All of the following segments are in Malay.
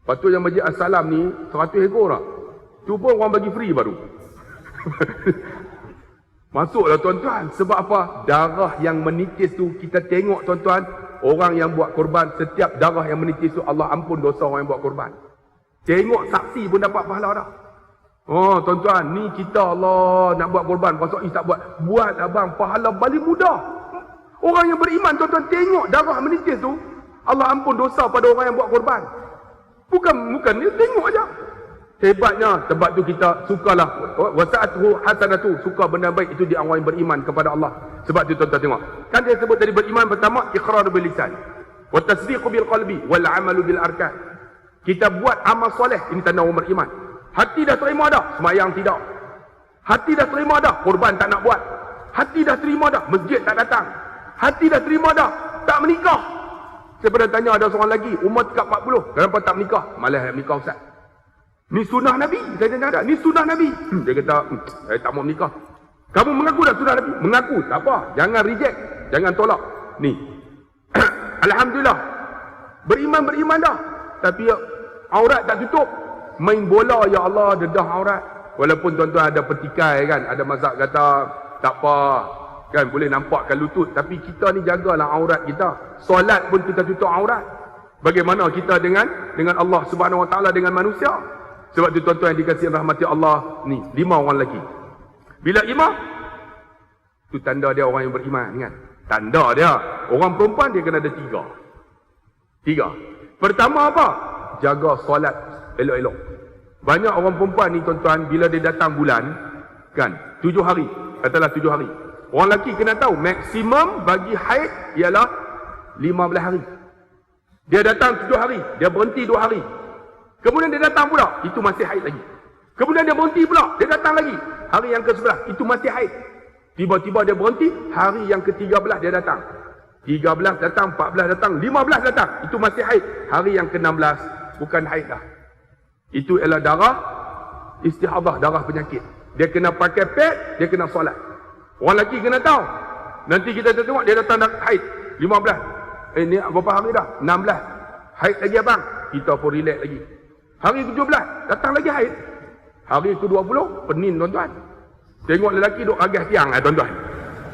Patut yang Masjid As-Salam ni 100 ekor lah. Tu pun orang bagi free baru. Masuklah tuan-tuan. Sebab apa? Darah yang menitis tu, kita tengok tuan-tuan, orang yang buat korban, setiap darah yang menitis tu Allah ampun dosa orang yang buat korban. Tengok saksi pun dapat pahala dah. Oh tuan-tuan, ni kita Allah nak buat korban, pasal tak buat. Buat abang, pahala balik mudah. Orang yang beriman tuan-tuan, tengok darah menitis tu, Allah ampun dosa pada orang yang buat korban. Bukan ni, tengok aja. Hebatnya, sebab tu kita sukalah wasa'atuhu hasanatu, suka benda baik itu di orang yang beriman kepada Allah. Sebab tu tuan-tuan tengok. Kan dia sebut tadi beriman pertama iqrar bil lisan, wa tasdiq bil qalbi, wal amalu bil arkan. Kita buat amal soleh, ini tanda orang beriman. Hati dah terima dah, semayang tidak. Hati dah terima dah, korban tak nak buat. Hati dah terima dah, masjid tak datang. Hati dah terima dah, tak menikah. Saya pernah tanya ada seorang lagi, umur dekat 40, kenapa tak menikah? Malas nak menikah Ustaz. Ni sunnah Nabi. Saya tanya ada, ni sunnah Nabi. Dia kata, saya tak mau menikah. Kamu mengaku dah sunnah Nabi? Mengaku, tak apa. Jangan reject, jangan tolak. Ni, Alhamdulillah, beriman dah. Tapi aurat tak tutup. Main bola, ya Allah, dedah aurat. Walaupun tuan-tuan ada petikai kan, ada mazhab kata, tak apa, kan boleh nampakkan lutut. Tapi kita ni jagalah aurat kita. Solat pun kita tutup aurat. Bagaimana kita dengan Allah Subhanahu Wa Taala, dengan manusia? Sebab tu tuan-tuan yang dikasihi rahmati Allah, ni 5 orang lelaki. Bila imam, tu tanda dia orang yang beriman, kan? Tanda dia. Orang perempuan dia kena ada 3. Pertama apa? Jaga solat elok-elok. Banyak orang perempuan ni tuan-tuan, bila dia datang bulan, kan, 7 hari, katalah 7 hari. Orang lelaki kena tahu, maksimum bagi haid ialah 15 hari. Dia datang 7 hari, dia berhenti 2 hari. Kemudian dia datang pula, itu masih haid lagi. Kemudian dia berhenti pula, dia datang lagi. Hari yang ke-11, itu masih haid. Tiba-tiba dia berhenti, hari yang ke-13 dia datang. 13 datang, 14 datang, 15 datang. Itu masih haid. Hari yang ke-16, bukan haid dah. Itu ialah darah istihadah, darah penyakit. Dia kena pakai pad, dia kena solat. Orang lelaki kena tahu. Nanti kita tengok, dia datang haid. 15. Ni berapa hari dah? 16. Haid lagi abang. Kita pun relax lagi. Hari ke-17, datang lagi haid. Hari ke-20, penin tuan-tuan. Tengok lelaki duk agas tiang tuan-tuan.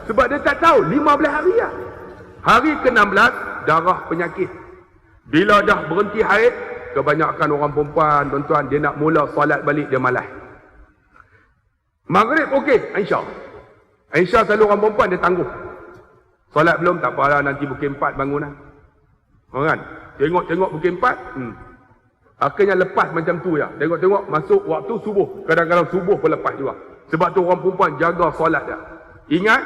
Sebab dia tak tahu, 15 hari lah. Hari ke-16, darah penyakit. Bila dah berhenti haid, kebanyakan orang perempuan, tuan-tuan, dia nak mula solat balik, dia malas. Maghrib okey, Aisyah. Aisyah selalu orang perempuan, dia tangguh. Solat belum, tak apalah, nanti pukul 4 bangun lah. Kan? Tengok-tengok pukul 4, akhirnya lepas macam tu ya. Tengok-tengok masuk waktu subuh. Kadang-kadang subuh pun lepas juga. Sebab tu orang perempuan jaga solat dia. Ingat,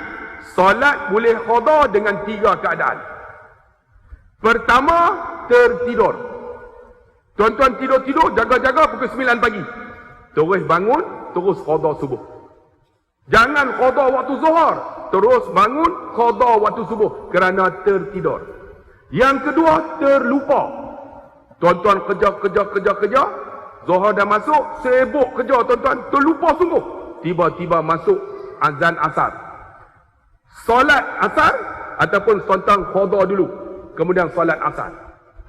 solat boleh qada dengan 3 keadaan. Pertama, tertidur. Tuan-tuan tidur-tidur, jaga-jaga pukul 9 pagi. Terus bangun, terus qada subuh. Jangan qada waktu zuhur. Terus bangun, qada waktu subuh. Kerana tertidur. Yang kedua, terlupa. Tuan-tuan kerja. Zuhur dah masuk, sibuk kerja tuan-tuan. Terlupa sungguh. Tiba-tiba masuk azan asar. Solat asar, ataupun tuan-tuan qada dulu. Kemudian solat asar.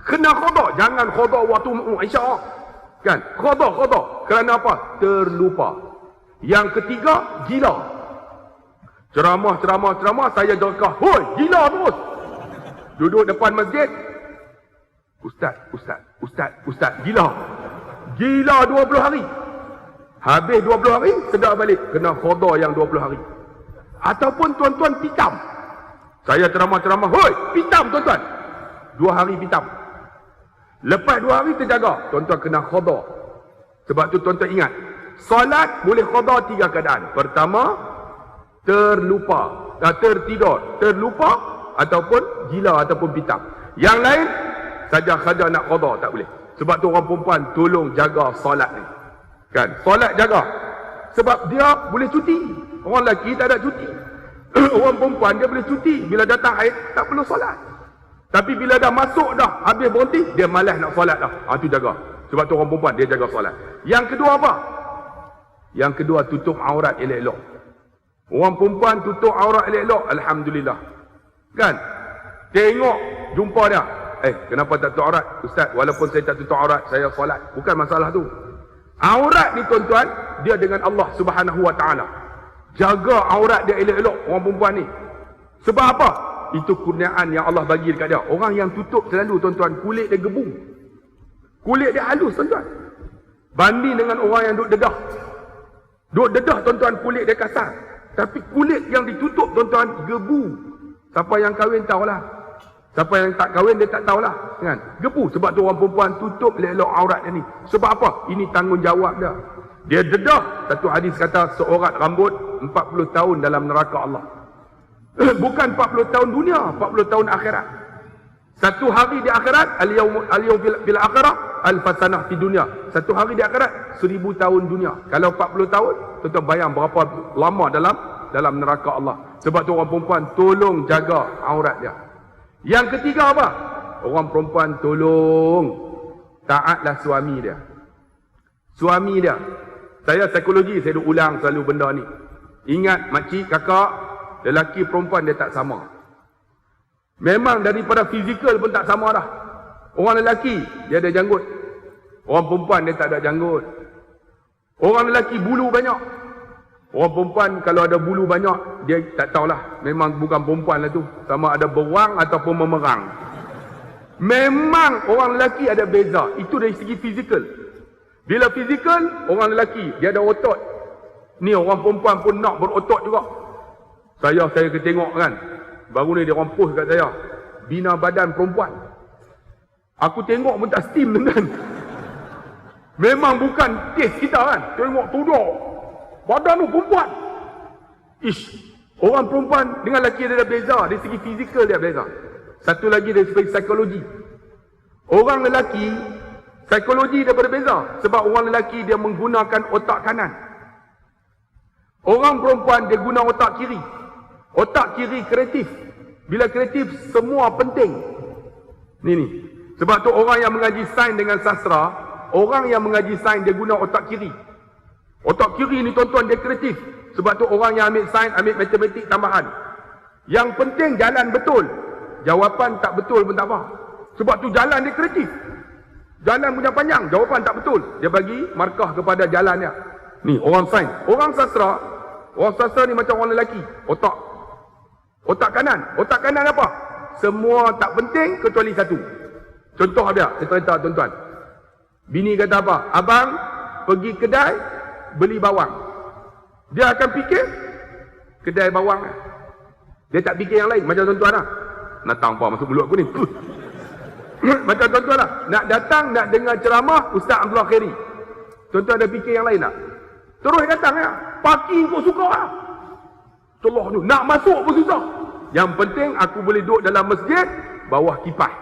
Kena qada. Jangan qada waktu Isyak. Kan? Qada. Kerana apa? Terlupa. Yang ketiga, gila. Ceramah, saya jaga. Hoi, gila terus. Duduk depan masjid. Ustaz, gila. Gila 20 hari. Habis 20 hari, sedar balik. Kena qada yang 20 hari. Ataupun tuan-tuan pitam. Saya ceramah, hoi, pitam tuan-tuan. 2 hari pitam. Lepas 2 hari terjaga, tuan-tuan kena qada. Sebab tu tuan-tuan ingat, solat boleh qada 3 keadaan. Pertama, tertidur, terlupa, ataupun gila, ataupun pitam. Yang lain, saja nak qada tak boleh. Sebab tu orang perempuan tolong jaga solat ni. Kan? Solat jaga. Sebab dia boleh cuti. Orang lelaki tak ada cuti. Orang perempuan dia boleh cuti. Bila datang haid, tak perlu solat. Tapi bila dah masuk dah, habis berhenti, dia malas nak solat dah. Tu jaga. Sebab tu orang perempuan, dia jaga solat. Yang kedua apa? Yang kedua, tutup aurat elok-elok. Orang perempuan tutup aurat elok-elok, Alhamdulillah. Kan? Tengok, jumpa dia. kenapa tak tutup aurat? Ustaz, walaupun saya tak tutup aurat, saya solat. Bukan masalah tu. Aurat ni tuan-tuan, dia dengan Allah Subhanahu Wa Taala. Jaga aurat dia elok-elok orang perempuan ni. Sebab apa? Itu kurniaan yang Allah bagi dekat dia. Orang yang tutup selalu tuan-tuan, kulit dia gebu. Kulit dia halus tuan-tuan. Banding dengan orang yang duduk dedah. Duduk dedah tuan-tuan, kulit dia kasar. Tapi kulit yang ditutup tuan-tuan, gebu. Siapa yang kahwin tahulah. Siapa yang tak kahwin dia tak tahulah. Kan? Gebu. Sebab tu orang perempuan tutup elok-elok aurat dia ni. Sebab apa? Ini tanggungjawab dia. Dia dedah. Satu hadis kata seorat rambut 40 tahun dalam neraka Allah. Bukan 40 tahun dunia, 40 tahun akhirat. Satu hari di akhirat, al-yawm bil akhirah, al-fasanah di dunia. Satu hari di akhirat, 1000 tahun dunia. Kalau 40 tahun, tuan-tuan bayang berapa lama dalam neraka Allah. Sebab tu orang perempuan tolong jaga aurat dia. Yang ketiga apa? Orang perempuan tolong taatlah suami dia. Suami dia. Saya psikologi, saya duk ulang selalu benda ni. Ingat makcik, kakak, lelaki perempuan dia tak sama. Memang daripada fizikal pun tak sama dah. Orang lelaki dia ada janggut. Orang perempuan dia tak ada janggut. Orang lelaki bulu banyak. Orang perempuan kalau ada bulu banyak, dia tak tahulah. Memang bukan perempuan lah tu. Sama ada berang ataupun memerang. Memang orang lelaki ada beza. Itu dari segi fizikal. Bila fizikal, orang lelaki dia ada otot. Ni orang perempuan pun nak berotot juga. Saya tengok kan. Baru ni dia orang post kat saya. Bina badan perempuan. Aku tengok pun tak steam dengan. Memang bukan taste kita kan. Tengok tuduk. Badan tu perempuan. Orang perempuan dengan lelaki dia ada beza. Dari segi fizikal dia beza. Satu lagi dari segi psikologi. Orang lelaki, psikologi dia berbeza. Sebab orang lelaki dia menggunakan otak kanan. Orang perempuan dia guna otak kiri. Otak kiri kreatif. Bila kreatif, semua penting. Ni. Sebab tu orang yang mengaji sains dengan sastra, orang yang mengaji sains dia guna otak kiri. Otak kiri ni tuan-tuan dia kreatif. Sebab tu orang yang ambil sains, ambil matematik tambahan. Yang penting jalan betul. Jawapan tak betul pun tak apa. Sebab tu jalan dia kreatif. Jalan punya panjang, jawapan tak betul. Dia bagi markah kepada jalan dia. Ni orang sains. Orang sastra ni macam orang lelaki. Otak kanan. Otak kanan apa? Semua tak penting kecuali satu. Contoh dia, saya cerita tuan-tuan. Bini kata apa? Abang pergi kedai beli bawang. Dia akan fikir kedai bawang. Dia tak fikir yang lain. Macam tuan-tuan lah. Natang apa masuk mulut aku ni. Macam tuan-tuan lah. Nak datang, nak dengar ceramah Ustaz Abdullah Khairi. Tuan-tuan ada fikir yang lain tak? Terus datang ya. Parking kau suka lah. Celah tu. Nak masuk pun susah. Yang penting aku boleh duduk dalam masjid bawah kipas.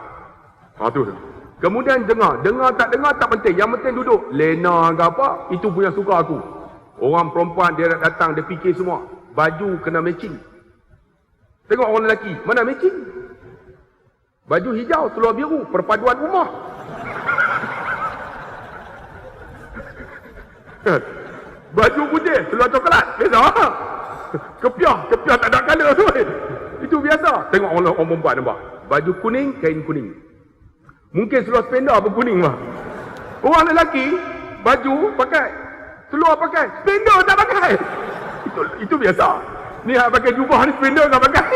Tu. Kemudian dengar. Dengar tak penting. Yang penting duduk. Lena ke apa, itu pun yang suka aku. Orang perempuan dia datang, dia fikir semua. Baju kena matching. Tengok orang lelaki. Mana matching? Baju hijau, seluar biru. Perpaduan rumah. Baju putih, seluar coklat. Biasa. Kepiah tak ada colour tu. Itu biasa. Tengok orang perempuan nampak. Baju kuning, kain kuning. Mungkin seluar spender pun kuning lah. Orang lelaki, baju pakai. Seluar pakai. Spender tak pakai. Itu biasa. Ni pakai jubah ni, spender tak pakai.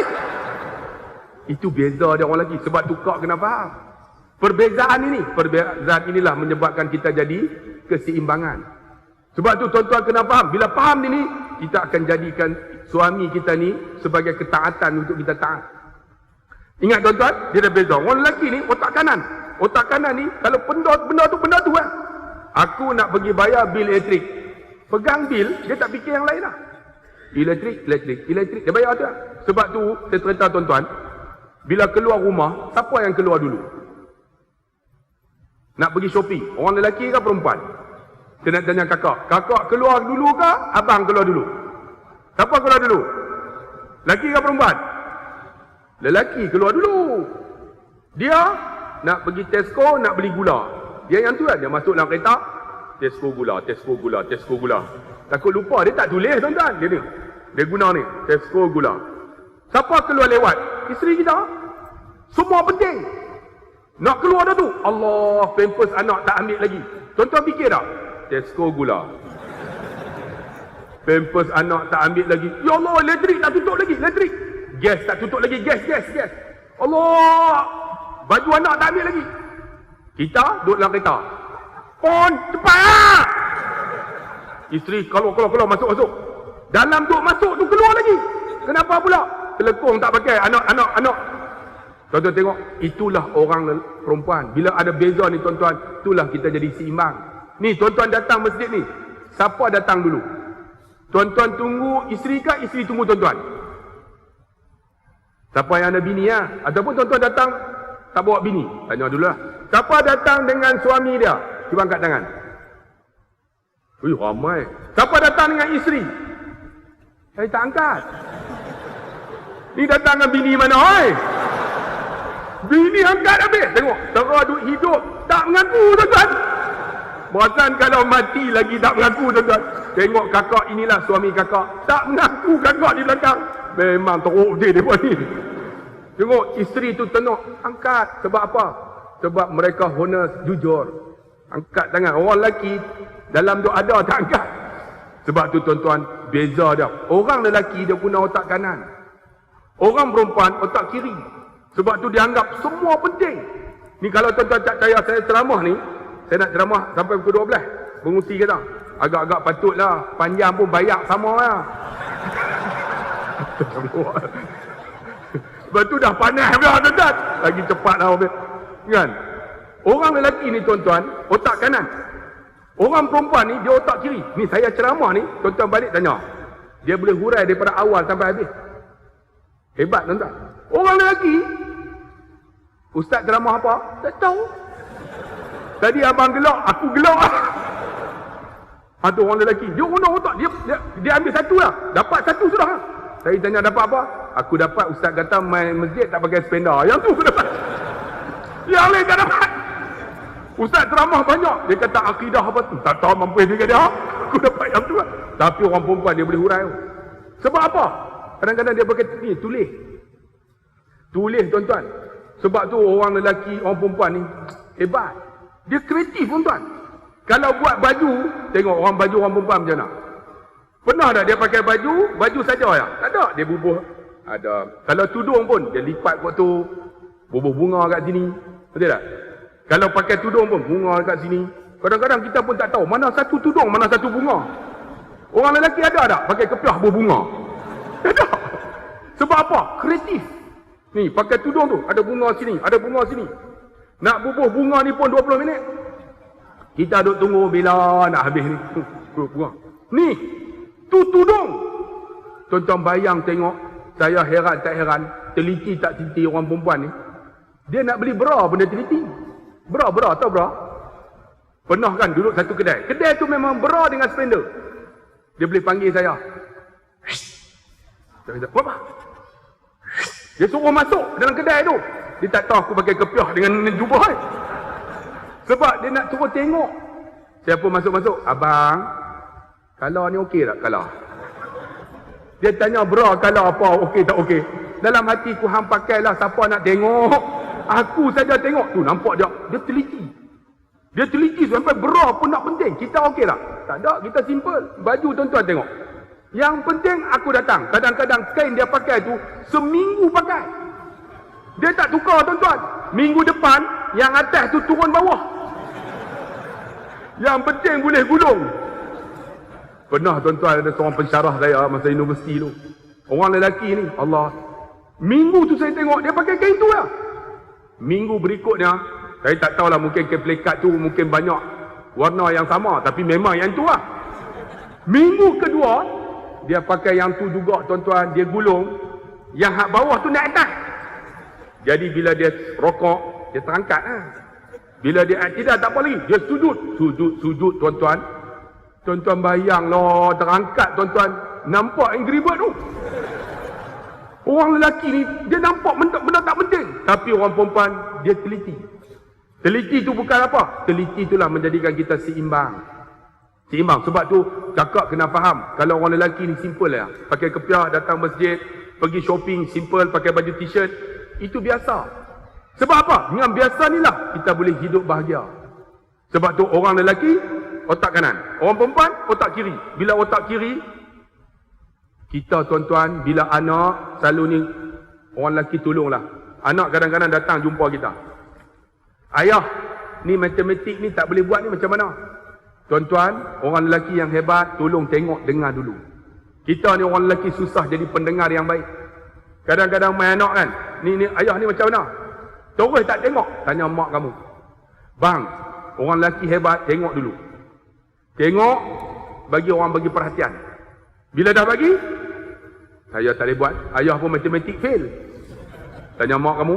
Itu beza dia orang lelaki. Sebab tu kau kena faham. Perbezaan inilah menyebabkan kita jadi keseimbangan. Sebab tu tuan-tuan kena faham. Bila faham ni, kita akan jadikan suami kita ni sebagai ketaatan untuk kita taat. Ingat tuan-tuan, dia ada beza. Orang lelaki ni otak kanan. Otak kanan ni, kalau benda tu kan. Aku nak pergi bayar bil elektrik. Pegang bil, dia tak fikir yang lain lah. Elektrik. Dia bayar tu lah. Sebab tu, saya cerita tuan-tuan, bila keluar rumah, siapa yang keluar dulu? Nak pergi shopping. Orang lelaki ke perempuan? Saya nak tanya kakak. Kakak keluar dulu ke? Abang keluar dulu? Siapa keluar dulu? Lelaki ke perempuan? Lelaki keluar dulu. Dia nak pergi Tesco, nak beli gula. Dia yang tu lah. Dia masuk dalam kereta. Tesco gula. Takut lupa. Dia tak tulis tuan-tuan. Dia guna ni. Tesco gula. Siapa keluar lewat? Isteri kita. Semua penting. Nak keluar dah tu. Allah, pampers anak tak ambil lagi. Tuan-tuan fikir tak? Tesco gula. Pampers anak tak ambil lagi. Ya Allah, elektrik tak tutup lagi. Elektrik. Gas tak tutup lagi. Gas. Allah. Baju anak tak ambil lagi. Kita duduk dalam kereta. Pon, cepat lah. Isteri keluar, masuk. Dalam duduk masuk tu keluar lagi. Kenapa pula? Telekong tak pakai. Anak. Tuan-tuan tengok, itulah orang perempuan. Bila ada beza ni tuan-tuan, itulah kita jadi seimbang. Ni tuan-tuan datang masjid ni. Siapa datang dulu? Tuan-tuan tunggu isteri kah? Isteri tunggu tuan-tuan? Siapa yang ada bini ya? Ataupun tuan-tuan datang tak bawa bini? Tanya dulu lah. Siapa datang dengan suami dia? Cuba angkat tangan. Ui, ramai. Siapa datang dengan isteri? Saya tak angkat. Ni datang dengan bini mana, oi? Bini angkat habis. Tengok, terus duk hidup. Tak mengaku, tuan-tuan. Bosan kalau mati lagi tak mengaku, tuan-tuan. Tengok kakak inilah suami kakak. Tak mengaku kakak di belakang. Memang teruk dia mereka ni. Tengok, isteri tu tengok. Angkat. Sebab apa? Sebab mereka honest, jujur. Angkat tangan. Orang lelaki dalam duk ada tak angkat. Sebab tu tuan-tuan, beza dia. Orang lelaki dia guna otak kanan. Orang perempuan otak kiri. Sebab tu dianggap semua penting. Ni kalau tuan-tuan tak percaya saya ceramah ni, saya nak ceramah sampai pukul 12. Pengusi kata, agak-agak patutlah. Panjang pun bayak sama lah. Sebab tu dah panas dah tuan-tuan. Lagi cepat lah. Kan? Orang lelaki ni tuan-tuan, otak kanan. Orang perempuan ni, dia otak kiri. Ni saya ceramah ni, tuan-tuan balik tanya. Dia boleh hurai daripada awal sampai habis. Hebat tuan-tuan. Orang lelaki, ustaz ceramah apa? Tak tahu. Tadi abang gelak, aku gelak. Ada orang lelaki, dia guna otak. Dia ambil satu lah. Dapat satu sudah. Saya tanya dapat apa? Aku dapat ustaz kata main masjid tak pakai spender. Yang tu aku dapat. Yang lain tak dapat. Ustaz ceramah banyak. Dia kata akidah apa tu? Tak tahu mampu dia kata. Aku dapat yang tu lah. Tapi orang perempuan dia boleh hurai. Sebab apa? Kadang-kadang dia pakai ni, tulis. Tulis tuan-tuan. Sebab tu orang lelaki, orang perempuan ni hebat. Dia kreatif tuan-tuan. Kalau buat baju, tengok orang baju orang perempuan macam mana. Pernah tak dia pakai baju saja ya? Tak ada. Dia bubuh. Ada. Kalau tudung pun, dia lipat kot tu. Bubuh bunga kat sini. Betul tak? Kalau pakai tudung pun, bunga kat sini. Kadang-kadang kita pun tak tahu mana satu tudung, mana satu bunga. Orang lelaki ada tak? Pakai kepiah berbunga. Ada. Sebab apa? Kreatif. Ni, pakai tudung tu. Ada bunga sini, ada bunga sini. Nak bubuh bunga ni pun 20 minit. Kita duduk tunggu bila nak habis ni. Bunga. Ni, tu tudung. Tuan-tuan bayang tengok. Saya heran tak heran. Teliti tak teliti orang perempuan ni. Dia nak beli bra pun dia teliti. Bra, tahu bra? Pernah kan duduk satu kedai. Kedai tu memang bra dengan spender. Dia boleh panggil saya. Saya kata, apa? Dia suruh masuk dalam kedai tu. Dia tak tahu aku pakai kepiah dengan jubah. Sebab dia nak suruh tengok. Saya pun masuk-masuk. Abang, kalau ni okey tak? Kalau. Dia tanya bra kalau apa okey tak okey. Dalam hatiku hang pakailah, siapa nak tengok. Aku saja tengok. Tu nampak dia. Dia teliti. Dia teliti sampai bra pun nak penting. Kita okey tak? Tak ada, kita simple. Baju tuan-tuan tengok. Yang penting aku datang. Kadang-kadang kain dia pakai tu seminggu pakai. Dia tak tukar tuan-tuan. Minggu depan yang atas tu turun bawah. Yang penting boleh gulung. Pernah tuan-tuan ada seorang pensyarah saya masa universiti tu. Orang lelaki ni, Allah. Minggu tu saya tengok dia pakai kain tu lah. Minggu berikutnya, saya tak tahulah mungkin kain plekat tu mungkin banyak warna yang sama. Tapi memang yang tu lah. Minggu kedua, dia pakai yang tu juga tuan-tuan. Dia gulung. Yang hak bawah tu naik atas. Jadi bila dia rokok, dia terangkat lah. Bila dia tidak tak apa lagi. Dia sujud tuan-tuan. Tuan-tuan bayanglah terangkat tuan-tuan. Nampak Angry Bird tu. Orang lelaki ni, dia nampak benda tak penting. Tapi orang perempuan, dia teliti. Teliti tu bukan apa? Teliti itulah menjadikan kita seimbang. Seimbang. Sebab tu, cakap kena faham. Kalau orang lelaki ni simple lah. Pakai kepiah, datang masjid, pergi shopping, simple, pakai baju t-shirt. Itu biasa. Sebab apa? Dengan biasa ni lah kita boleh hidup bahagia. Sebab tu orang lelaki otak kanan, orang perempuan otak kiri. Bila otak kiri, kita tuan-tuan, bila anak selalu ni orang lelaki tolonglah. Anak kadang-kadang datang jumpa kita. Ayah, ni matematik ni tak boleh buat ni macam mana? Tuan-tuan, orang lelaki yang hebat tolong tengok dengar dulu. Kita ni orang lelaki susah jadi pendengar yang baik. Kadang-kadang main anak kan, ni ayah ni macam mana? Terus tak tengok, tanya mak kamu. Bang, orang lelaki hebat, tengok dulu. Tengok, bagi orang bagi perhatian. Bila dah bagi, saya tak boleh buat. Ayah pun matematik fail. Tanya mak kamu.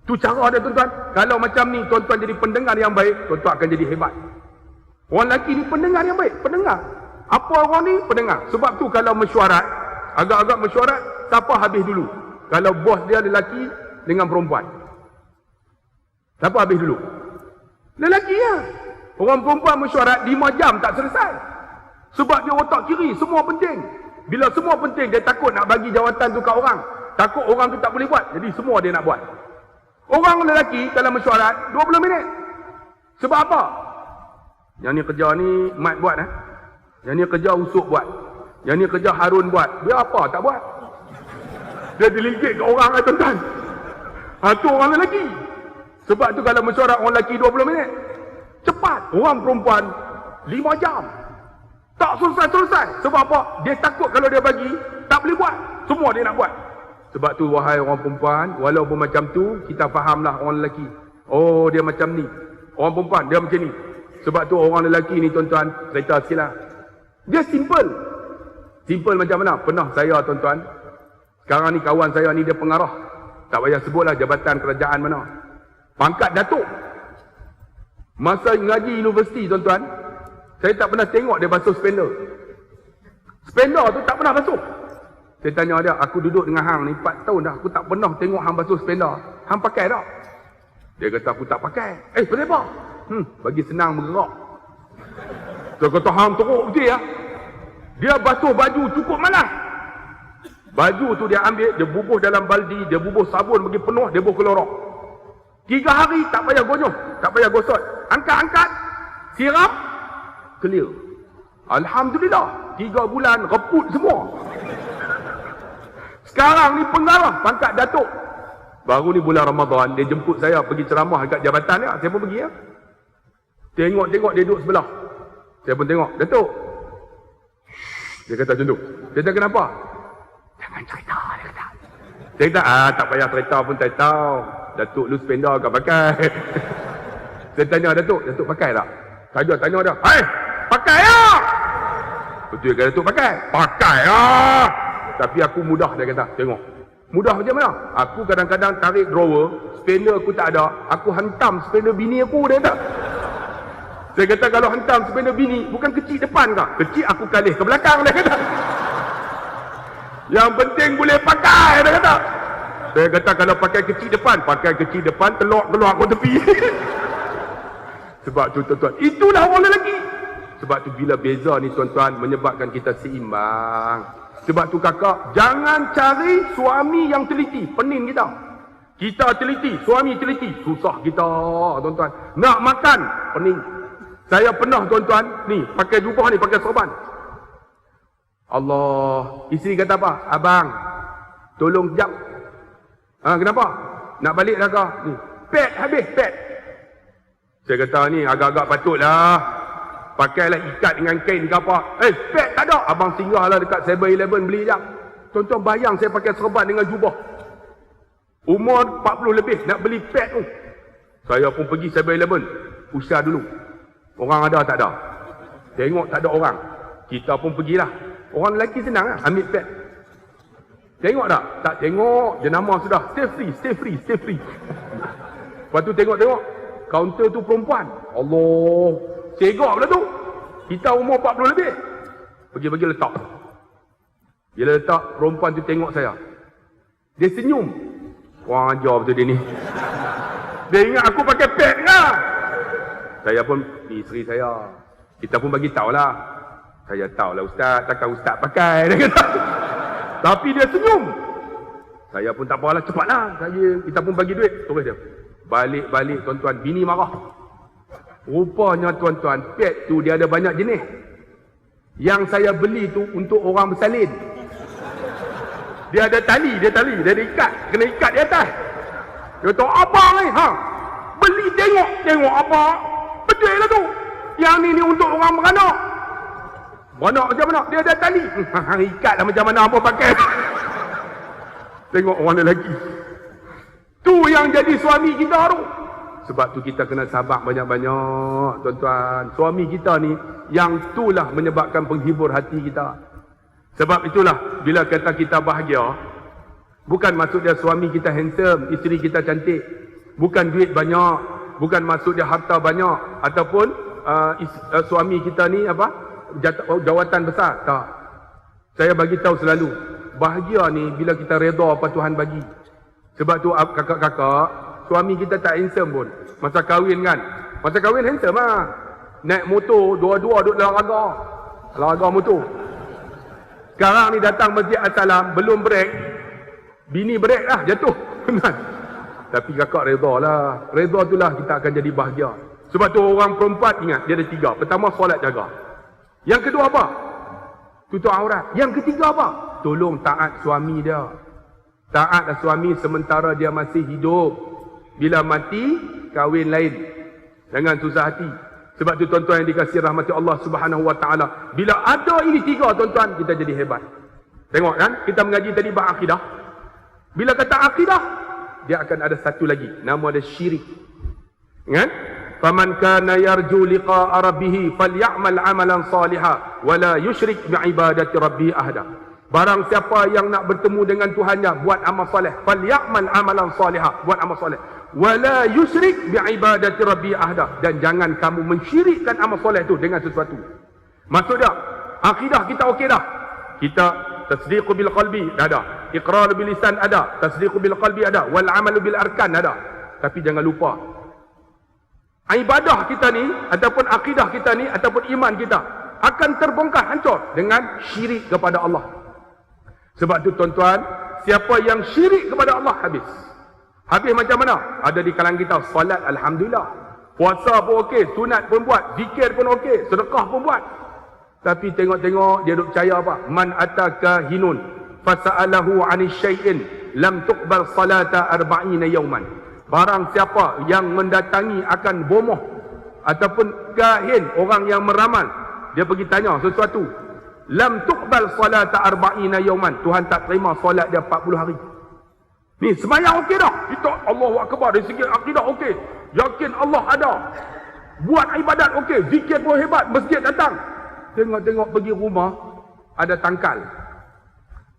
Tu cara dia tuan-tuan. Kalau macam ni, tuan-tuan jadi pendengar yang baik, tuan-tuan akan jadi hebat. Orang lelaki ni pendengar yang baik, pendengar. Apa orang ni? Pendengar. Sebab tu kalau mesyuarat, agak-agak mesyuarat, siapa habis dulu? Kalau bos dia lelaki dengan perempuan, siapa habis dulu? Lelaki ya. Orang perempuan mesyuarat 5 jam tak selesai. Sebab dia otak kiri, semua penting. Bila semua penting, dia takut nak bagi jawatan tu kat orang. Takut orang tu tak boleh buat. Jadi semua dia nak buat. Orang lelaki kalau mesyuarat 20 minit. Sebab apa? Yang ni kerja ni Mat buat. Yang ni kerja Usuk buat. Yang ni kerja Harun buat. Dia apa tak buat? Dia delegate ke orang tuan-tuan. Tu orang lelaki. Sebab tu kalau mesyuarat orang lelaki 20 minit. Cepat. Orang perempuan 5 jam. Tak selesai-selesai. Sebab apa? Dia takut kalau dia bagi, tak boleh buat. Semua dia nak buat. Sebab tu wahai orang perempuan, walaupun macam tu, kita fahamlah orang lelaki. Oh, dia macam ni. Orang perempuan, dia macam ni. Sebab tu orang lelaki ni tuan-tuan, cerita sikit lah. Dia simple. Simple macam mana? Pernah saya tuan-tuan, sekarang ni kawan saya ni dia pengarah. Tak payah sebutlah jabatan kerajaan mana. Pangkat Datuk. Masa ngaji universiti tuan-tuan, saya tak pernah tengok dia basuh spender. Spender tu tak pernah basuh. Saya tanya dia, aku duduk dengan hang ni 4 tahun dah, aku tak pernah tengok hang basuh spender. Hang pakai tak? Dia kata aku tak pakai. Pasal apa? Bagi senang bergerak. Saya kata hang teruk betul ya. Dia basuh baju cukup malas. Baju tu dia ambil, dia bubuh dalam baldi, dia bubuh sabun bagi penuh, dia bubuh kelorok. 3 hari tak payah gonyos, tak payah gosok. Angkat-angkat, siram, clear. Alhamdulillah, 3 bulan reput semua. Sekarang ni pengarah pangkat Datuk. Baru ni bulan Ramadan, dia jemput saya pergi ceramah dekat jabatan dia. Saya pun pergi ya. Tengok-tengok dia duduk sebelah. Saya pun tengok, Datuk. Dia kata macam tu. Dia kata kenapa? Jangan cerita, dia kata. Saya kata, tak payah cerita pun tak tahu. Datuk lu spender kau pakai. Saya tanya Datuk pakai tak? Saya tanya dia, pakai lah. Betul ke Datuk pakai? Pakai lah. Tapi aku mudah, dia kata. Tengok. Mudah macam mana? Aku kadang-kadang tarik drawer, spender aku tak ada, aku hantam spender bini aku, dia kata. Saya kata kalau hantam spender bini, bukan kecil depan kah? Kecil aku kalih ke belakang, dia kata. Yang penting boleh pakai, dia kata. Saya kata kalau pakai kecil depan, telok-telok aku tepi. Sebab tu tuan-tuan, itulah orang lelaki. Sebab tu bila beza ni tuan-tuan, menyebabkan kita seimbang. Sebab tu kakak, jangan cari suami yang teliti, pening kita. Kita teliti, suami teliti, susah kita tuan-tuan. Nak makan, pening. Saya pernah tuan-tuan, ni pakai jubah ni, pakai sorban. Allah, isteri kata apa? Abang, tolong jap. Kenapa? Nak balik dah kau? Ni, pad habis, pad. Saya kata ni agak-agak patutlah. Pakailah ikat dengan kain ke apa. Pad tak ada. Abang singgahlah dekat 7-Eleven beli jap. Tuan-tuan bayang saya pakai serban dengan jubah. Umur 40 lebih nak beli pad tu. Saya pun pergi 7-Eleven. Usah dulu. Orang ada tak ada? Tengok tak ada orang. Kita pun pergilah. Orang lelaki senang lah. Ambil pad. Tengok tak? Tak tengok. Jenama sudah. Stay free, stay free, stay free. Lepas tu tengok-tengok. Kaunter tu perempuan. Allah. Segak pula tu. Kita umur 40 lebih. Pergi-pergi letak. Bila letak, perempuan tu tengok saya. Dia senyum. Wah, ajar betul dia ni. Dia ingat aku pakai pad lah. Saya pun, isteri saya. Kita pun bagi tahulah. Saya tahulah ustaz, takkan ustaz pakai. Dia kata. Tapi dia senyum. Saya pun tak apalah, cepatlah. Kita pun bagi duit. Terus dia. Balik-balik tuan-tuan, bini marah. Rupanya tuan-tuan, pet tu dia ada banyak jenis. Yang saya beli tu untuk orang bersalin. Dia ada tali, dia ada ikat. Kena ikat di atas. Dia kata, apa ni? Beli tengok apa? Betul lah tu. Yang ni untuk orang beranak. Beranak macam mana? Dia ada tali. Ikat lah macam mana apa pakai. Tengok orang lelaki. Tu yang jadi suami kita tu. Sebab tu kita kena sabar banyak-banyak, tuan-tuan. Suami kita ni, yang itulah menyebabkan penghibur hati kita. Sebab itulah, bila kata kita bahagia, bukan maksud dia suami kita handsome, isteri kita cantik. Bukan duit banyak. Bukan maksud dia harta banyak. Ataupun suami kita ni apa? Jawatan besar. Tak. Saya bagi tahu selalu, bahagia ni bila kita redha apa Tuhan bagi. Sebab tu kakak-kakak, suami kita tak handsome pun. Masa kahwin kan. Masa kahwin handsome lah. Naik motor, dua-dua duduk dalam laga motor. Sekarang ni datang Masjid As-Salam, belum break. Bini break lah, jatuh. Tapi kakak redha lah. Redha tu lah kita akan jadi bahagia. Sebab tu orang perempuan ingat, dia ada 3. Pertama, solat jaga. Yang kedua apa? Tutup aurat. Yang ketiga apa? Tolong taat suami dia. Taat suami sementara dia masih hidup. Bila mati, kahwin lain. Jangan susah hati. Sebab tu tuan-tuan yang dikasihi rahmati Allah Subhanahu Wa Taala, bila ada ini 3 tuan-tuan, kita jadi hebat. Tengok kan, kita mengaji tadi bab akidah. Bila kata akidah, dia akan ada satu lagi, nama dia syirik. Kan? Faman kana yarju liqa'a rabbih falyamal 'amalan salihan wa la yusyrik bi'ibadati rabbih ahada. Barang siapa yang nak bertemu dengan Tuhannya, buat amal soleh. Falyamal 'amalan salihan, buat amal soleh. Wa la yusyrik bi'ibadati rabbih ahada. Dan jangan kamu mensyirikkan amal soleh itu dengan sesuatu. Maksud dia, akidah kita okey dah. Kita tasdiq bil qalbi ada, iqrar bil lisan ada, tasdiq bil qalbi ada, wal 'amalu bil arkan ada. Tapi jangan lupa, ibadah kita ni, ataupun akidah kita ni, ataupun iman kita akan terbongkar hancur dengan syirik kepada Allah. Sebab tu tuan-tuan, siapa yang syirik kepada Allah, habis. Habis macam mana? Ada di kalangan kita, salat alhamdulillah, puasa pun okey, sunat pun buat, zikir pun okey, sedekah pun buat. Tapi tengok-tengok dia duk percaya apa? Man ataka hinun fasa'alahu 'ani syai'in lam tuqbal salata 40 yawman. Barang siapa yang mendatangi akan bomoh ataupun kahin, orang yang meramal, dia pergi tanya sesuatu, lam tuqbal salata 40 yawman, Tuhan tak terima solat dia 40 hari. Ni sembahyang okey dah, kita Allahu akbar, dari segi akidah okey, yakin Allah ada, buat ibadat okey, zikir pun hebat, masjid datang. Tengok-tengok pergi rumah, ada tangkal,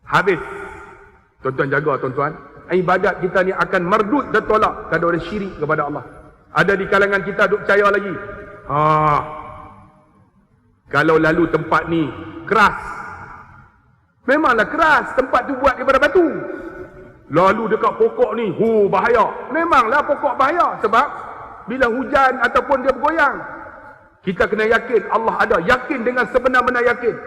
habis. Tuan-tuan jaga tuan-tuan, ibadat kita ni akan merdut dan tolak kalau ada syirik kepada Allah. Ada di kalangan kita duk percaya lagi, kalau lalu tempat ni keras, memanglah keras, tempat tu buat daripada batu. Lalu dekat pokok ni, bahaya. Memanglah pokok bahaya, sebab bila hujan ataupun dia bergoyang. Kita kena yakin Allah ada, yakin dengan sebenar-benar yakin.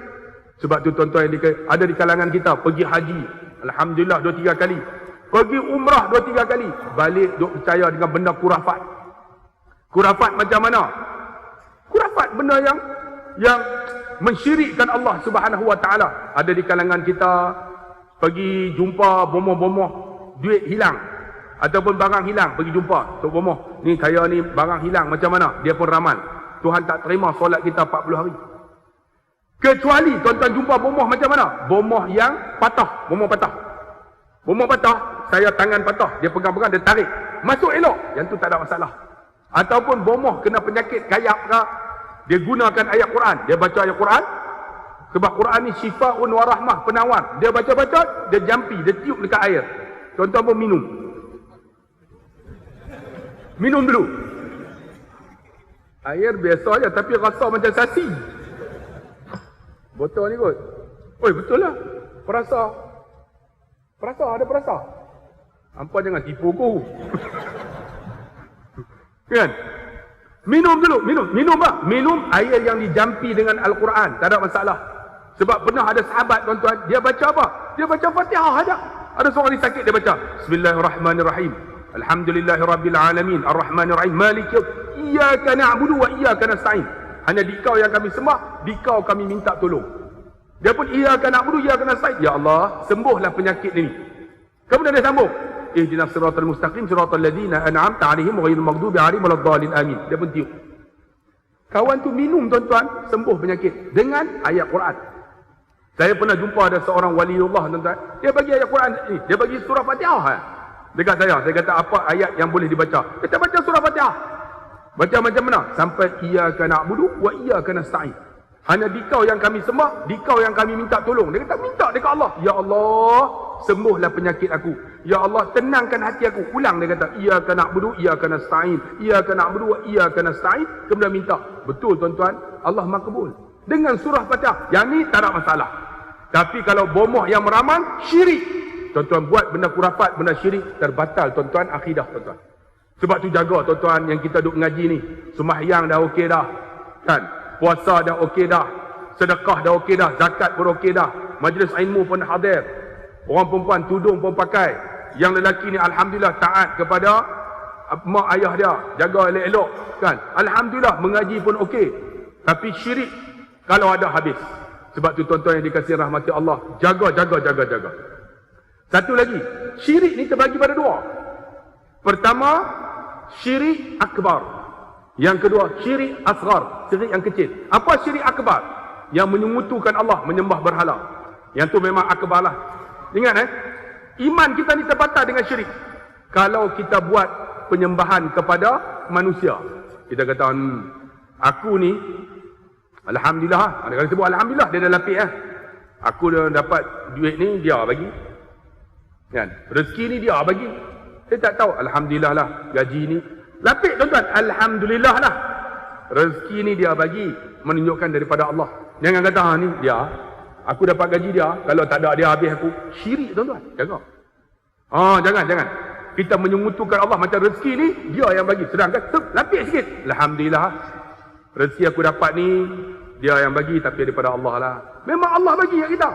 Sebab tu tuan-tuan yang ada di kalangan kita pergi haji, alhamdulillah 2-3 kali. Pergi umrah 2-3 kali, balik duk percaya dengan benda kurafat. Kurafat macam mana? Kurafat benda yang mensyirikkan Allah Subhanahu Wa Taala. Ada di kalangan kita pergi jumpa bomoh-bomoh, duit hilang ataupun barang hilang, pergi jumpa tok bomoh, ni saya ni barang hilang macam mana? Dia pun ramal, Tuhan tak terima solat kita 40 hari. Kecuali tuan-tuan jumpa bomoh macam mana? Bomoh yang patah, bomoh patah. Bomoh patah, saya tangan patah, dia pegang-pegang, dia tarik, masuk elok, yang tu tak ada masalah. Ataupun bomoh kena penyakit kayak ke, dia gunakan ayat Quran, dia baca ayat Quran, sebab Quran ni syifaun wa rahmah, penawar. Dia baca-baca, dia jampi, dia tiup dekat air. Tuan-tuan pun minum. Minum dulu. Air biasa je, tapi rasa macam sasi. Botol ni kot. Oi, betul lah. Perasa. Ada perasa. Hampa jangan tipu aku. Kan? Minum dulu, minum apa? Minum air yang dijampi dengan Al-Quran, tak ada masalah. Sebab pernah ada sahabat tuan-tuan, dia baca apa? Dia baca Fatihah saja. Ada seorang ni sakit, dia baca Bismillahirrahmanirrahim. Alhamdulillahirrabbilalamin. Ar-Rahmanirrahim. Maliki iyyaka na'budu wa iyyaka nasta'in. Hanya di kau yang kami sembah, di kau kami minta tolong. Dia pun iyyaka na'budu iyyaka nasta'in. Ya Allah, sembuhlah penyakit ini. Kemudian dia sambung, ihdinas siratal mustaqim siratal ladzina an'amta 'alaihim ghairil maghdubi 'alaihim waladdallin amin. Dia pun tiup. Kawan tu minum tuan-tuan, sembuh penyakit dengan ayat Quran. Saya pernah jumpa ada seorang waliullah tuan-tuan, dia bagi ayat Quran ni, dia bagi surah Fatihah dekat saya kata apa ayat yang boleh dibaca. Kita baca surah Fatihah. Baca macam mana? Sampai iyyaka na'budu wa iyyaka nasta'in. Hanya di kau yang kami sembah, di kau yang kami minta tolong. Dia kata minta dekat Allah. Ya Allah, sembuhlah penyakit aku. Ya Allah, tenangkan hati aku. Ulang dia kata, iyyaka na'budu, iyyaka nasta'in. Iyyaka na'budu wa iyyaka nasta'in. Kemudian minta. Betul tuan-tuan, Allah makbul. Dengan surah Fatihah. Yang ni tak ada masalah. Tapi kalau bomoh yang meramal, syirik. Tuan-tuan buat benda kurafat, benda syirik, terbatal tuan-tuan akidah tuan-tuan. Sebab tu jaga tuan-tuan yang kita duk ngaji ni. Sembahyang dah okey dah. Kan? Puasa dah okey dah. Sedekah dah okey dah. Zakat pun okey dah. Majlis ilmu pun hadir. Orang perempuan tudung pun pakai. Yang lelaki ni alhamdulillah taat kepada mak ayah dia. Jaga elok-elok. Kan? Alhamdulillah mengaji pun okey. Tapi syirik kalau ada habis. Sebab tu tuan-tuan yang dikasihi rahmati Allah. Jaga. Satu lagi. Syirik ni terbagi pada dua. Pertama, syirik akbar. Yang kedua, syirik asghar, syirik yang kecil. Apa syirik akbar? Yang menyekutukan Allah, menyembah berhala. Yang tu memang akbar lah. Ingat iman kita ni terbatal dengan syirik. Kalau kita buat penyembahan kepada manusia. Kita kata, aku ni, alhamdulillah, ada kali sebut alhamdulillah, dia dah lapik aku dah dapat duit ni, dia bagi. Kan? Rezeki ni dia bagi. Saya tak tahu, alhamdulillah lah, gaji ni. Lapik tuan-tuan, alhamdulillah lah. Rezeki ni dia bagi, menunjukkan daripada Allah. Jangan kata, ni dia, aku dapat gaji dia, kalau tak ada dia habis aku. Syirik tuan-tuan, jaga. Jangan. Kita menyekutukan Allah macam rezeki ni, dia yang bagi. Sedangkan, lapik sikit. Alhamdulillah, rezeki aku dapat ni, dia yang bagi, tapi daripada Allah lah. Memang Allah bagi kat kita.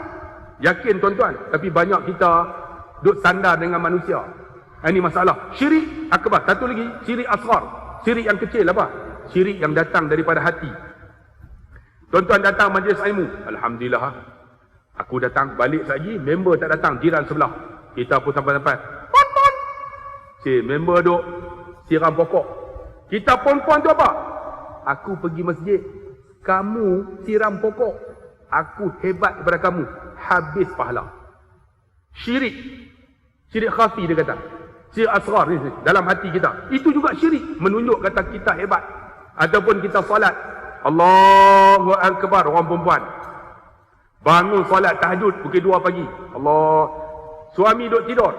Yakin tuan-tuan, tapi banyak kita duduk sandar dengan manusia. Ini masalah. Syirik akbar. Satu lagi, syirik asghar. Syirik yang kecil apa? Syirik yang datang daripada hati. Tuan-tuan datang majlis ilmu. Alhamdulillah. Aku datang, balik lagi, member tak datang, jiran sebelah. Kita pun sampai-sampai. Pon-pon. Member duk siram pokok. Kita pon-pon tu apa? Aku pergi masjid. Kamu siram pokok. Aku hebat daripada kamu. Habis pahala. Syirik. Syirik khafi dia kata. Syirik asghar ni dalam hati kita. Itu juga syirik. Menunjuk kata kita hebat. Ataupun kita salat. Allahu Akbar. Orang perempuan. Bangun salat tahajud pukul 2 pagi. Allah. Suami duduk tidur.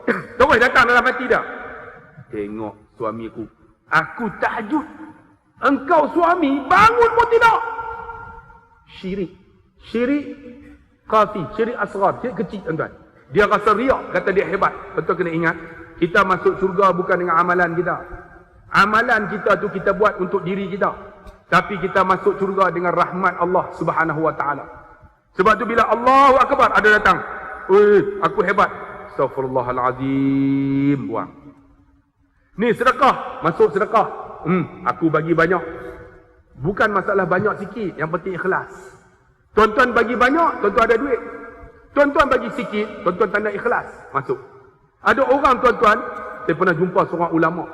Terus datang dalam hati dia. Tengok suamiku. Aku tahajud. Engkau suami bangun pun tidak. Syirik. Syirik khafi. Syirik asghar. Syirik kecil tuan-tuan. Dia rasa riak, kata dia hebat. Betul kena ingat, kita masuk syurga bukan dengan amalan kita. Amalan kita tu kita buat untuk diri kita. Tapi kita masuk syurga dengan rahmat Allah Subhanahu wa taala. Sebab tu bila Allahu Akbar ada datang, aku hebat. Astaghfirullahalazim, buang. Ni sedekah, masuk sedekah. Aku bagi banyak. Bukan masalah banyak sikit, yang penting ikhlas. Tuan-tuan bagi banyak, tuan-tuan ada duit. Tuan-tuan bagi sikit, tuan-tuan tanda ikhlas, masuk. Ada orang tuan-tuan, saya pernah jumpa seorang ulama.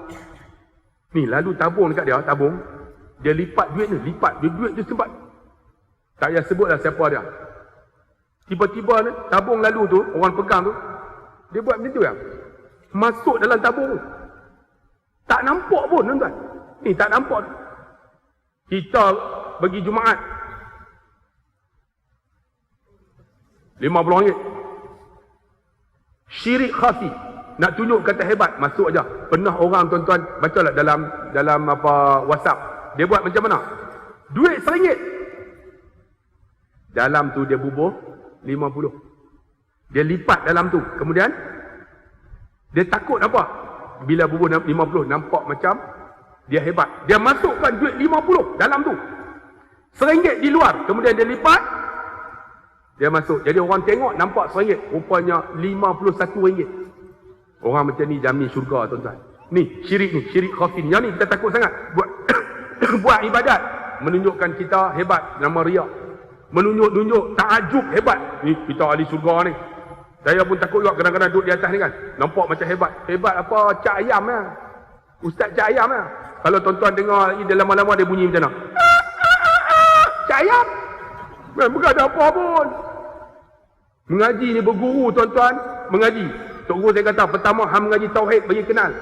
Ni lalu tabung dekat dia, tabung. Dia lipat duit ni, duit dia sempat. Tak payah sebutlah siapa dia. Tiba-tiba ni, tabung lalu tu, orang pegang tu, dia buat macam tu ya. Masuk dalam tabung tu. Tak nampak pun tuan-tuan. Ni tak nampak. Kita bagi Jumaat. RM50. Syirik khafi. Nak tunjuk kata hebat, masuk aja. Pernah orang tuan-tuan bacalah dalam apa WhatsApp. Dia buat macam mana? Duit RM1. Dalam tu dia bubuh 50. Dia lipat dalam tu. Kemudian dia takut apa? Bila bubuh 50 nampak macam dia hebat. Dia masukkan duit 50 dalam tu. RM1 di luar. Kemudian dia lipat. Dia masuk. Jadi orang tengok nampak RM1, rupanya RM51. Orang macam ni jamin syurga, tuan-tuan. Ni, syirik khafi ni. Yang ni kita takut sangat. Buat ibadat. Menunjukkan kita hebat. Nama riak. Menunjuk takjub hebat. Ni, kita ahli syurga ni. Saya pun takut juga kadang-kadang duduk di atas ni kan. Nampak macam hebat. Hebat apa? Cak ayam lah. Ustaz cak ayam lah. Kalau tuan-tuan dengar lagi, dia lama-lama dia bunyi macam mana? Cak ayam. Bukan ada apa pun. Mengaji ni berguru, tuan-tuan. Mengaji. Tok Guru saya kata, pertama hang mengaji tauhid bagi kenal.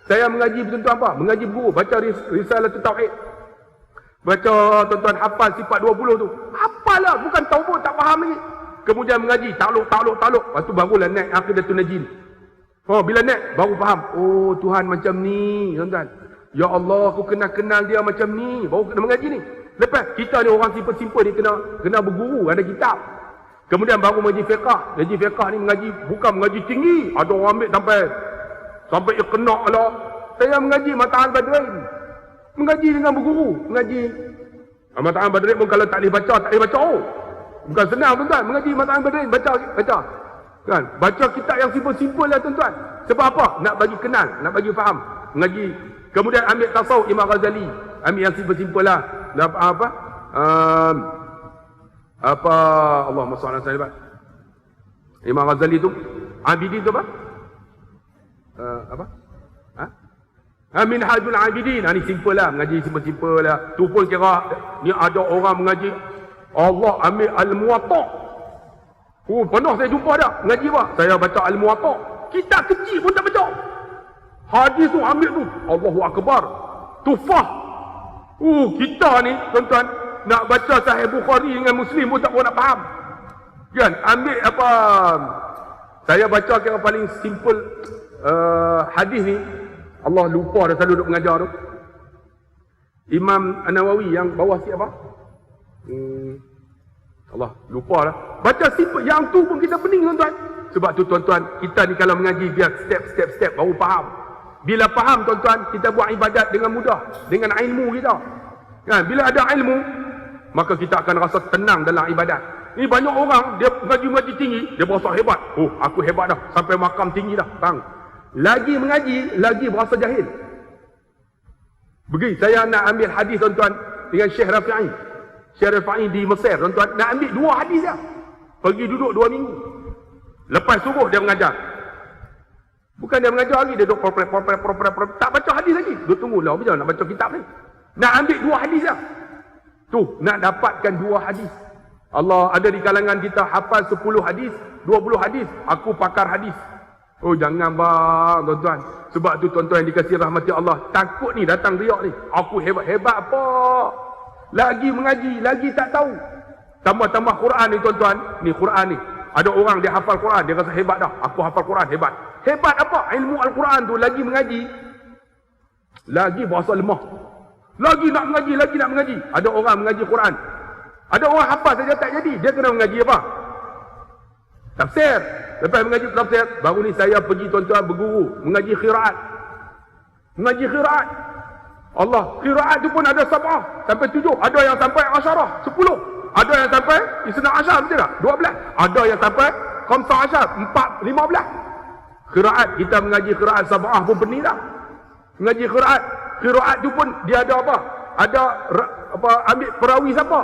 Saya mengaji tuan-tuan apa? Mengaji berguru. Baca risalah tauhid. Baca tuan-tuan hafal sifat 20 tu. Hafal lah. Bukan tahu pun, tak faham lagi. Kemudian mengaji. Takluk. Lepas tu barulah naik Aqidatul Najin. Oh, bila naik, baru faham. Oh, Tuhan macam ni, tuan-tuan. Ya Allah, aku kenal dia macam ni. Baru kena mengaji ni. Lepas, kita ni orang simple-simple ni kena berguru, ada kitab. Kemudian baru mengaji fiqah. Mengaji fiqah ni mengaji, bukan mengaji tinggi. Ada orang ambil sampai iqna' lah. Saya mengaji Mata'al Badrin. Mengaji dengan berguru. Mengaji Mata'al Badrin pun kalau tak boleh baca, tak boleh baca. Oh. Bukan senang, tuan-tuan. Mengaji Mata'al Badrin, baca. Kan? Baca kitab yang simple-simple lah, tuan-tuan. Sebab apa? Nak bagi kenal, nak bagi faham. Mengaji. Kemudian ambil tasawuf Imam Ghazali. Ambil yang simple-simple lah. Allahumma salli ala sayyidina Imam Ghazali tu Abidin tu apa? Minhajul Abidin. Ni simple lah, mengaji simple lah. Tu pun kira ni ada orang mengaji Allah ambil Al-Muwatta. Pernah saya jumpa dah mengaji apa? Saya baca Al-Muwatta. Kitab kecil pun tak baca. Hadis tu ambil tu. Allahu Akbar. Tufah. Kita ni tuan-tuan nak baca Sahih Bukhari dengan Muslim pun tak pun nak faham. Kan? Ambil apa? Saya baca kira paling simple hadis ni. Allah lupa dah selalu duk mengajar tu. Imam An-Nawawi yang bawah siapa? Allah lupa lah. Baca simple. Yang tu pun kita pening, tuan-tuan. Sebab tu tuan-tuan, kita ni kalau mengaji biar step baru faham. Bila faham, tuan-tuan, kita buat ibadat dengan mudah. Dengan ilmu kita. Kan? Bila ada ilmu, maka kita akan rasa tenang dalam ibadat. Ni banyak orang, dia mengaji tinggi, dia berasa hebat. Oh, aku hebat dah. Sampai makam tinggi dah. Bang. Lagi mengaji, lagi berasa jahil. Pergi, saya nak ambil hadis, tuan-tuan, dengan Syekh Rafi'i. Syekh Rafi'i di Mesir, tuan-tuan. Nak ambil 2 hadis dah. Pergi duduk 2 minggu. Lepas subuh, dia mengajar. Bukan dia mengajar lagi, dia duduk tak baca hadis lagi. Dia tunggu lah, macam nak baca kitab ni. Nak ambil 2 hadis dah. Tu, nak dapatkan 2 hadis. Allah ada di kalangan kita hafal 10 hadis, 20 hadis. Aku pakar hadis. Oh, jangan bang, tuan-tuan. Sebab tu tuan-tuan yang dikasihi rahmati Allah, takut ni datang riak ni. Aku hebat-hebat apa? Lagi mengaji, lagi tak tahu. Tambah-tambah Quran ni, tuan-tuan. Ni Quran ni. Ada orang dia hafal Quran, dia rasa hebat dah. Aku hafal Quran, hebat. Hebat apa? Ilmu Al-Quran tu lagi mengaji, lagi berasa lemah. Lagi nak mengaji. Ada orang mengaji Quran. Ada orang hafal saja tak jadi. Dia kena mengaji apa? Tafsir. Lepas mengaji tafsir, baru ni saya pergi, tuan-tuan, berguru. Mengaji khiraat. Allah, khiraat tu pun ada 7 sampai 7. Ada yang sampai 10. 10. Ada yang sampai Isna Asyar, betul tak? 12. Ada yang sampai Khamsa Asyar, 15. Khiraat, kita mengaji khiraat 7 pun pening dah. Mengaji khiraat. Khiraat tu pun dia ada apa? Ada apa, ambil perawi siapa?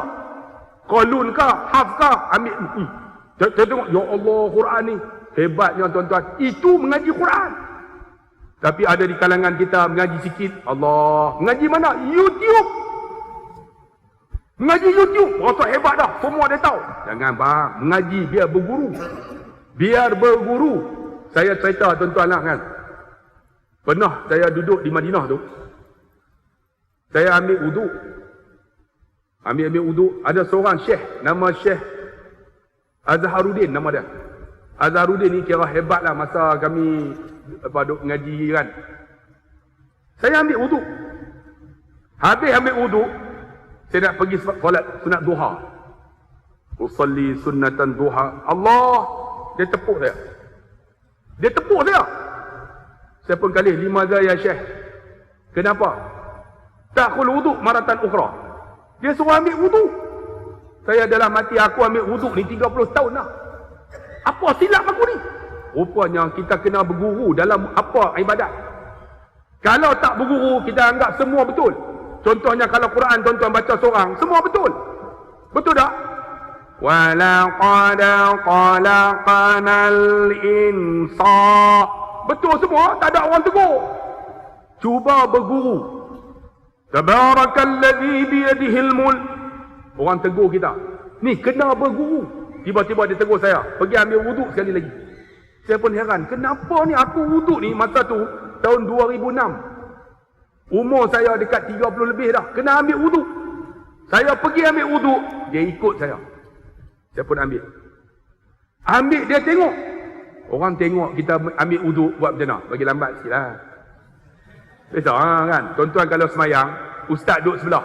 Qalun kah? Haf kah? Ambil. Saya tengok, ya Allah, Quran ni hebatnya, tuan-tuan. Itu mengaji Quran. Tapi ada di kalangan kita mengaji sikit. Allah, mengaji mana? YouTube. Mengaji YouTube, rasa hebat dah. Semua dia tahu. Jangan bang, mengaji biar berguru. Saya cerita, tuan-tuan lah kan. Pernah saya duduk di Madinah tu. Saya ambil wuduk. Ambil wuduk. Ada seorang syekh, nama Syekh Azharuddin nama dia. Azharuddin ni kira hebat lah masa kami duduk mengaji kan. Saya ambil wuduk. Habis ambil wuduk, saya nak pergi solat sunat duha. Usalli sunnatan duha. Allah, dia tepuk saya. Saya pun kali 5 ya Syekh. Kenapa? Ta'khul wuduk maratan ukhra. Dia suruh ambil wuduk. Saya dalam hati aku ambil wuduk ni 30 tahun dah. Apa silap aku ni? Rupanya kita kena berguru dalam apa ibadat. Kalau tak berguru, kita anggap semua betul. Contohnya kalau Quran tuan-tuan baca seorang, semua betul. Betul tak? وَلَقَدْ خَلَقْنَا الْإِنسَانَ. Betul semua, tak ada orang tegur. Cuba berguru. Tabarakalladzi biyadihil mulk. Orang tegur kita. Ni kena berguru. Tiba-tiba dia tegur saya, pergi ambil wuduk sekali lagi. Saya pun heran, kenapa ni aku wuduk ni masa tu tahun 2006. Umur saya dekat 30 lebih dah. Kena ambil wuduk. Saya pergi ambil wuduk, dia ikut saya. Saya pun ambil. Ambil, dia tengok. Orang tengok kita ambil wuduk, buat macam mana? Bagi lambat sikit lah. Biasa kan? Tuan-tuan kalau semayang, ustaz duduk sebelah.